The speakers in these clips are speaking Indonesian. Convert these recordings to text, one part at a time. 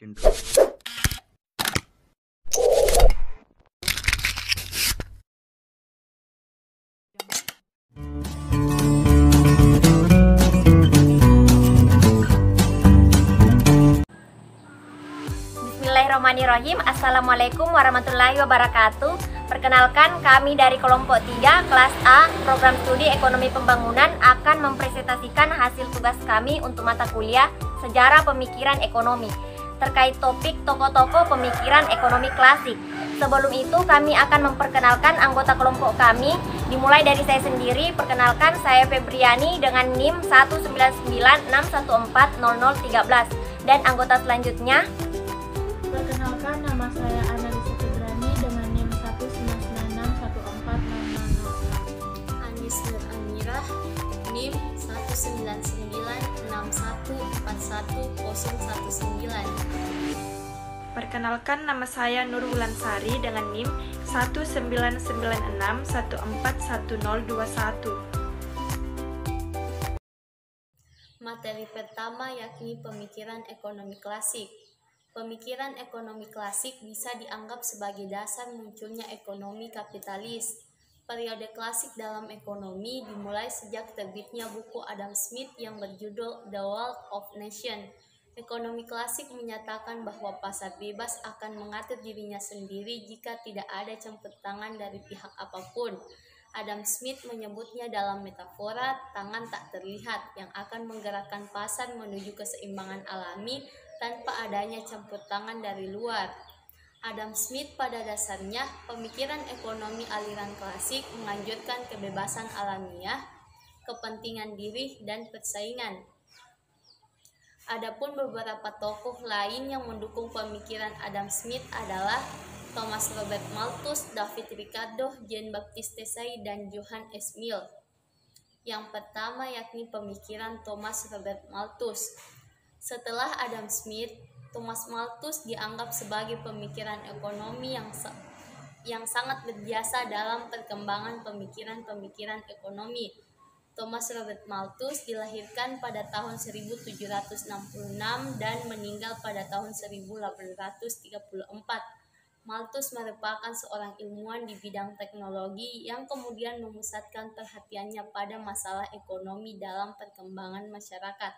intro. Bismillahirrahmanirrahim. Assalamualaikum warahmatullahi wabarakatuh. Perkenalkan, kami dari kelompok 3 kelas A program studi ekonomi pembangunan akan mempresentasikan hasil tugas kami untuk mata kuliah sejarah pemikiran ekonomi terkait topik tokoh-tokoh pemikiran ekonomi klasik. Sebelum itu kami akan memperkenalkan anggota kelompok kami. Dimulai dari saya sendiri. Perkenalkan, saya Febriani dengan NIM 19961400013 dan anggota selanjutnya. Perkenalkan, nama saya Analisa Febriani dengan NIM 199614000. Anis Nur Amirah, NIM 19961411019. Perkenalkan, nama saya Nur Wulansari dengan NIM 19961411021. Materi pertama yakni pemikiran ekonomi klasik. Pemikiran ekonomi klasik bisa dianggap sebagai dasar munculnya ekonomi kapitalis. Periode klasik dalam ekonomi dimulai sejak terbitnya buku Adam Smith yang berjudul The Wealth of Nations. Ekonomi klasik menyatakan bahwa pasar bebas akan mengatur dirinya sendiri jika tidak ada campur tangan dari pihak apapun. Adam Smith menyebutnya dalam metafora tangan tak terlihat yang akan menggerakkan pasar menuju keseimbangan alami tanpa adanya campur tangan dari luar. Adam Smith pada dasarnya, pemikiran ekonomi aliran klasik menganjurkan kebebasan alamiah, kepentingan diri, dan persaingan. Adapun beberapa tokoh lain yang mendukung pemikiran Adam Smith adalah Thomas Robert Malthus, David Ricardo, Jean-Baptiste Say, dan Johann S. Mill. Yang pertama yakni pemikiran Thomas Robert Malthus. Setelah Adam Smith, Thomas Malthus dianggap sebagai pemikiran ekonomi yang sangat berjasa dalam perkembangan pemikiran-pemikiran ekonomi. Thomas Robert Malthus dilahirkan pada tahun 1766 dan meninggal pada tahun 1834. Malthus merupakan seorang ilmuwan di bidang teknologi yang kemudian memusatkan perhatiannya pada masalah ekonomi dalam perkembangan masyarakat.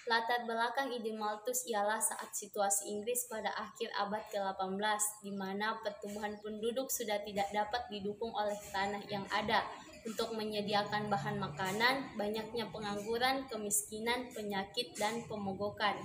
Latar belakang ide Malthus ialah saat situasi Inggris pada akhir abad ke-18, di mana pertumbuhan penduduk sudah tidak dapat didukung oleh tanah yang ada untuk menyediakan bahan makanan, banyaknya pengangguran, kemiskinan, penyakit, dan pemogokan.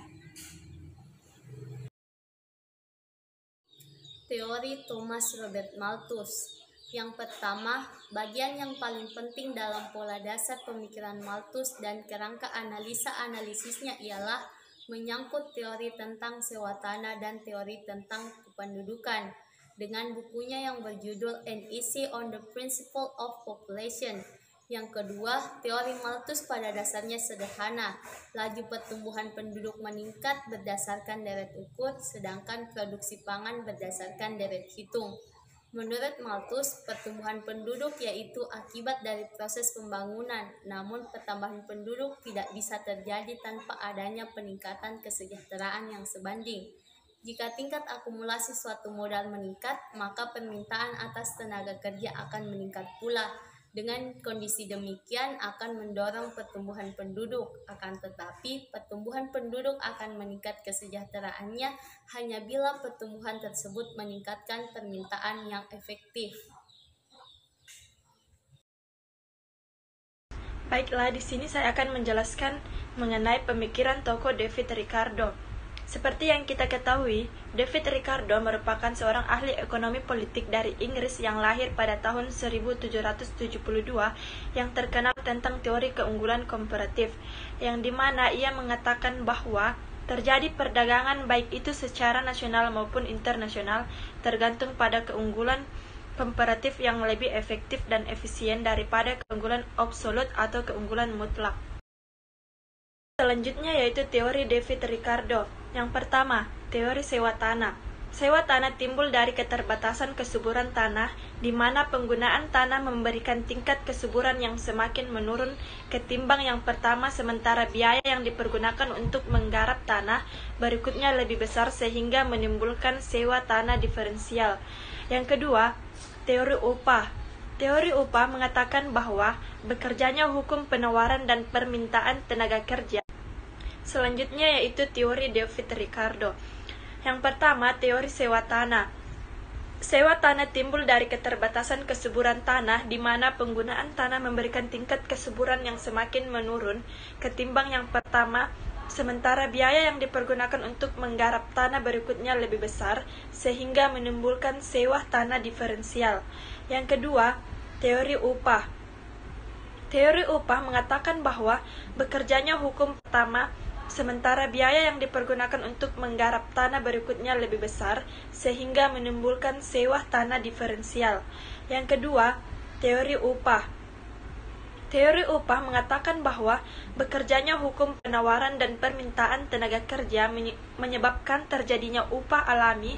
Teori Thomas Robert Malthus. Yang pertama, bagian yang paling penting dalam pola dasar pemikiran Malthus dan kerangka analisa-analisisnya ialah menyangkut teori tentang sewa tanah dan teori tentang kependudukan. Dengan bukunya yang berjudul An Essay on the Principle of Population. Yang kedua, teori Malthus pada dasarnya sederhana. Laju pertumbuhan penduduk meningkat berdasarkan deret ukur, sedangkan produksi pangan berdasarkan deret hitung. Menurut Malthus, pertumbuhan penduduk yaitu akibat dari proses pembangunan, namun pertambahan penduduk tidak bisa terjadi tanpa adanya peningkatan kesejahteraan yang sebanding. Jika tingkat akumulasi suatu modal meningkat, maka permintaan atas tenaga kerja akan meningkat pula. Dengan kondisi demikian akan mendorong pertumbuhan penduduk, akan tetapi pertumbuhan penduduk akan meningkat kesejahteraannya hanya bila pertumbuhan tersebut meningkatkan permintaan yang efektif. Baiklah, di sini saya akan menjelaskan mengenai pemikiran tokoh David Ricardo. Seperti yang kita ketahui, David Ricardo merupakan seorang ahli ekonomi politik dari Inggris yang lahir pada tahun 1772 yang terkenal tentang teori keunggulan komparatif, yang dimana ia mengatakan bahwa terjadi perdagangan baik itu secara nasional maupun internasional tergantung pada keunggulan komparatif yang lebih efektif dan efisien daripada keunggulan absolut atau keunggulan mutlak. Selanjutnya yaitu teori David Ricardo. Yang pertama, teori sewa tanah. Sewa tanah timbul dari keterbatasan kesuburan tanah, di mana penggunaan tanah memberikan tingkat kesuburan yang semakin menurun ketimbang yang pertama, sementara biaya yang dipergunakan untuk menggarap tanah berikutnya lebih besar sehingga menimbulkan sewa tanah diferensial. Yang kedua, teori upah. Teori upah mengatakan bahwa bekerjanya hukum penawaran dan permintaan tenaga kerja. Selanjutnya yaitu teori David Ricardo. Yang pertama, teori sewa tanah. Sewa tanah timbul dari keterbatasan kesuburan tanah, di mana penggunaan tanah memberikan tingkat kesuburan yang semakin menurun ketimbang yang pertama, sementara biaya yang dipergunakan untuk menggarap tanah berikutnya lebih besar, sehingga menimbulkan sewa tanah diferensial. Yang kedua, teori upah. Teori upah mengatakan bahwa bekerjanya hukum pertama, sementara biaya yang dipergunakan untuk menggarap tanah berikutnya lebih besar, sehingga menimbulkan sewa tanah diferensial. Yang kedua, teori upah. Teori upah mengatakan bahwa bekerjanya hukum penawaran dan permintaan tenaga kerja menyebabkan terjadinya upah alami.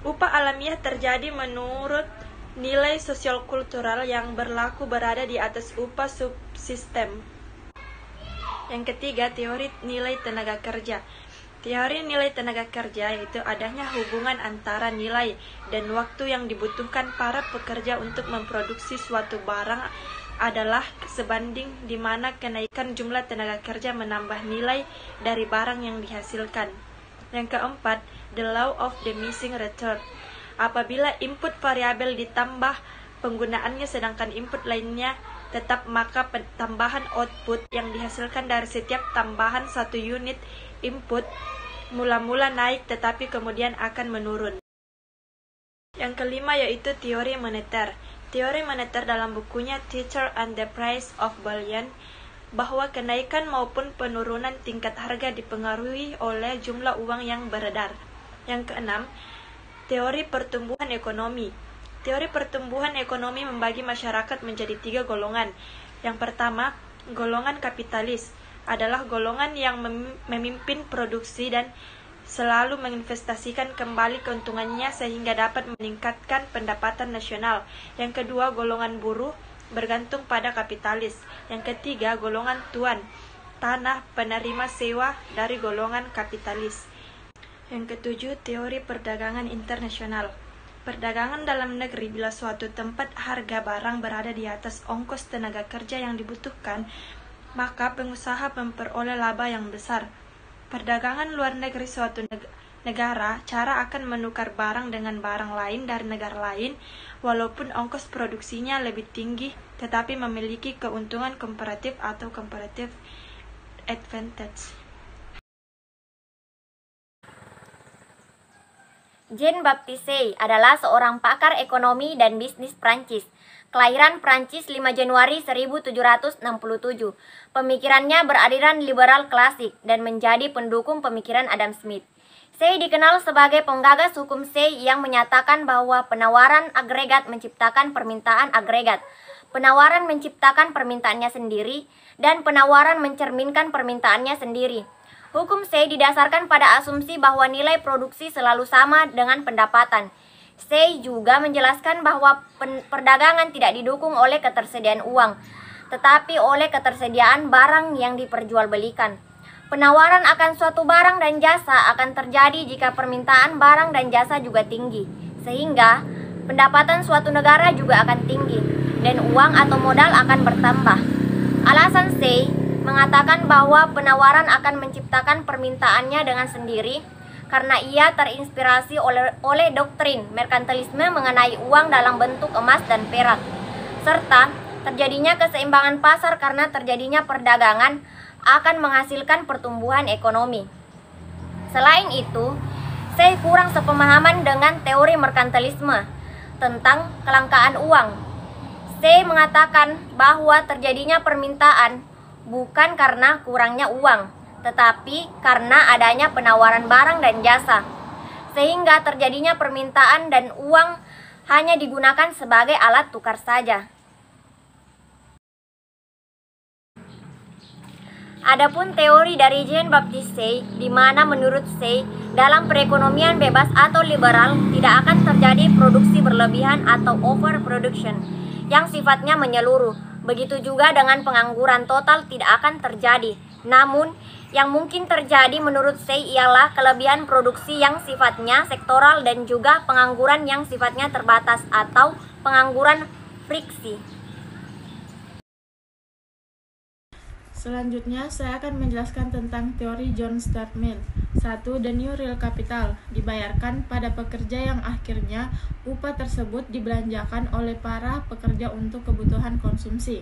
Upah alamiah terjadi menurut nilai sosial kultural yang berlaku berada di atas upah subsistem. Yang ketiga, teori nilai tenaga kerja. Teori nilai tenaga kerja yaitu adanya hubungan antara nilai dan waktu yang dibutuhkan para pekerja untuk memproduksi suatu barang adalah sebanding, di mana kenaikan jumlah tenaga kerja menambah nilai dari barang yang dihasilkan. Yang keempat, the law of diminishing return. Apabila input variabel ditambah penggunaannya sedangkan input lainnya tetap, maka tambahan output yang dihasilkan dari setiap tambahan satu unit input mula-mula naik tetapi kemudian akan menurun. Yang kelima yaitu teori moneter. Teori moneter dalam bukunya Teacher and the Price of Bullion bahwa kenaikan maupun penurunan tingkat harga dipengaruhi oleh jumlah uang yang beredar. Yang keenam, teori pertumbuhan ekonomi. Teori pertumbuhan ekonomi membagi masyarakat menjadi 3 golongan. Yang pertama, golongan kapitalis adalah golongan yang memimpin produksi dan selalu menginvestasikan kembali keuntungannya sehingga dapat meningkatkan pendapatan nasional. Yang kedua, golongan buruh bergantung pada kapitalis. Yang ketiga, golongan tuan tanah penerima sewa dari golongan kapitalis. Yang ketujuh, teori perdagangan internasional. Perdagangan dalam negeri, bila suatu tempat harga barang berada di atas ongkos tenaga kerja yang dibutuhkan, maka pengusaha memperoleh laba yang besar. Perdagangan luar negeri suatu negara, cara akan menukar barang dengan barang lain dari negara lain, walaupun ongkos produksinya lebih tinggi, tetapi memiliki keuntungan komparatif atau comparative advantage. Jean-Baptiste adalah seorang pakar ekonomi dan bisnis Prancis. Kelahiran Prancis 5 Januari 1767. Pemikirannya beraliran liberal klasik dan menjadi pendukung pemikiran Adam Smith. Say dikenal sebagai penggagas hukum Say yang menyatakan bahwa penawaran agregat menciptakan permintaan agregat, penawaran menciptakan permintaannya sendiri, dan penawaran mencerminkan permintaannya sendiri. Hukum Say didasarkan pada asumsi bahwa nilai produksi selalu sama dengan pendapatan. Say juga menjelaskan bahwa perdagangan tidak didukung oleh ketersediaan uang, tetapi oleh ketersediaan barang yang diperjualbelikan. Penawaran akan suatu barang dan jasa akan terjadi jika permintaan barang dan jasa juga tinggi, sehingga pendapatan suatu negara juga akan tinggi, dan uang atau modal akan bertambah. Alasan Say mengatakan bahwa penawaran akan menciptakan permintaannya dengan sendiri karena ia terinspirasi oleh doktrin merkantilisme mengenai uang dalam bentuk emas dan perak, serta terjadinya keseimbangan pasar karena terjadinya perdagangan akan menghasilkan pertumbuhan ekonomi. Selain itu, saya kurang sepemahaman dengan teori merkantilisme tentang kelangkaan uang. Saya mengatakan bahwa terjadinya permintaan bukan karena kurangnya uang, tetapi karena adanya penawaran barang dan jasa, sehingga terjadinya permintaan dan uang hanya digunakan sebagai alat tukar saja. Adapun teori dari Jean-Baptiste Say, di mana menurut Say, dalam perekonomian bebas atau liberal tidak akan terjadi produksi berlebihan atau overproduction yang sifatnya menyeluruh. Begitu juga dengan pengangguran total tidak akan terjadi. Namun, yang mungkin terjadi menurut Say ialah kelebihan produksi yang sifatnya sektoral dan juga pengangguran yang sifatnya terbatas atau pengangguran friksi. Selanjutnya, saya akan menjelaskan tentang teori John Stuart Mill. 1. The New Real Capital dibayarkan pada pekerja yang akhirnya upah tersebut dibelanjakan oleh para pekerja untuk kebutuhan konsumsi.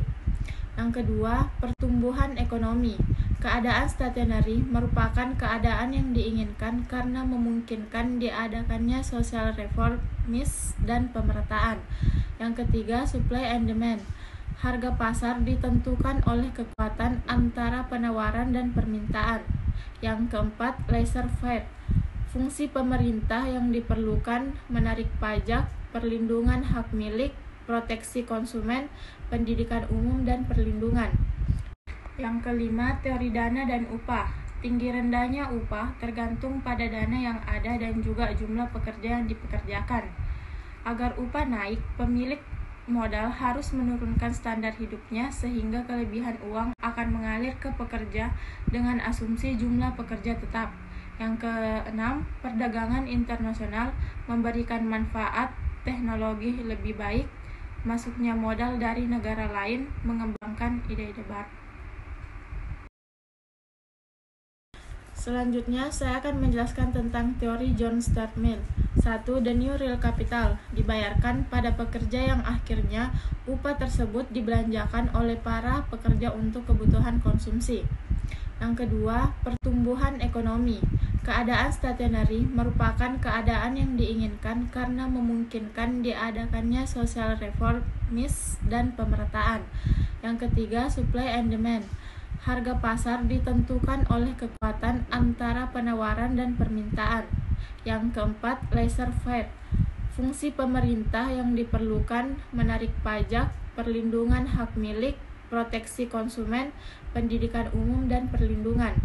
Yang kedua, pertumbuhan ekonomi. Keadaan stationary merupakan keadaan yang diinginkan karena memungkinkan diadakannya social reformis dan pemerataan. Yang ketiga, supply and demand. Harga pasar ditentukan oleh kekuatan antara penawaran dan permintaan. Yang keempat, laissez-faire. Fungsi pemerintah yang diperlukan menarik pajak, perlindungan hak milik, proteksi konsumen, pendidikan umum, dan perlindungan. Yang kelima, teori dana dan upah. Tinggi rendahnya upah tergantung pada dana yang ada dan juga jumlah pekerja yang dipekerjakan. Agar upah naik, pemilik modal harus menurunkan standar hidupnya sehingga kelebihan uang akan mengalir ke pekerja dengan asumsi jumlah pekerja tetap. Yang keenam, perdagangan internasional memberikan manfaat teknologi lebih baik, masuknya modal dari negara lain mengembangkan ide-ide baru. Selanjutnya, saya akan menjelaskan tentang teori John Stuart Mill. 1. The New Real Capital dibayarkan pada pekerja yang akhirnya upah tersebut dibelanjakan oleh para pekerja untuk kebutuhan konsumsi. Yang kedua, pertumbuhan ekonomi. Keadaan stationary merupakan keadaan yang diinginkan karena memungkinkan diadakannya social reformis dan pemerataan. Yang ketiga, supply and demand. Harga pasar ditentukan oleh kekuatan antara penawaran dan permintaan. Yang keempat, laissez-faire. Fungsi pemerintah yang diperlukan menarik pajak, perlindungan hak milik, proteksi konsumen, pendidikan umum, dan perlindungan.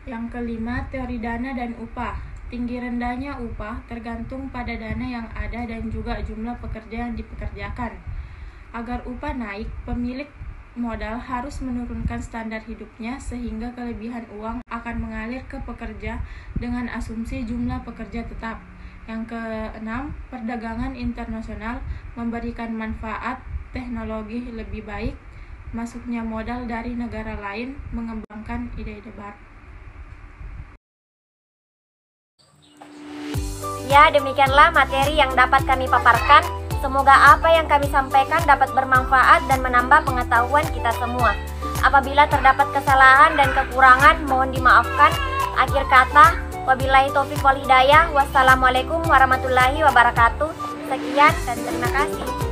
Yang kelima, teori dana dan upah. Tinggi rendahnya upah tergantung pada dana yang ada dan juga jumlah pekerja yang dipekerjakan. Agar upah naik, pemilik modal harus menurunkan standar hidupnya sehingga kelebihan uang akan mengalir ke pekerja dengan asumsi jumlah pekerja tetap. Yang keenam, perdagangan internasional memberikan manfaat teknologi lebih baik, masuknya modal dari negara lain mengembangkan ide-ide baru. Ya, demikianlah materi yang dapat kami paparkan. Semoga apa yang kami sampaikan dapat bermanfaat dan menambah pengetahuan kita semua. Apabila terdapat kesalahan dan kekurangan, mohon dimaafkan. Akhir kata, wabillahi taufiq wal hidayah. Wassalamualaikum warahmatullahi wabarakatuh. Sekian dan terima kasih.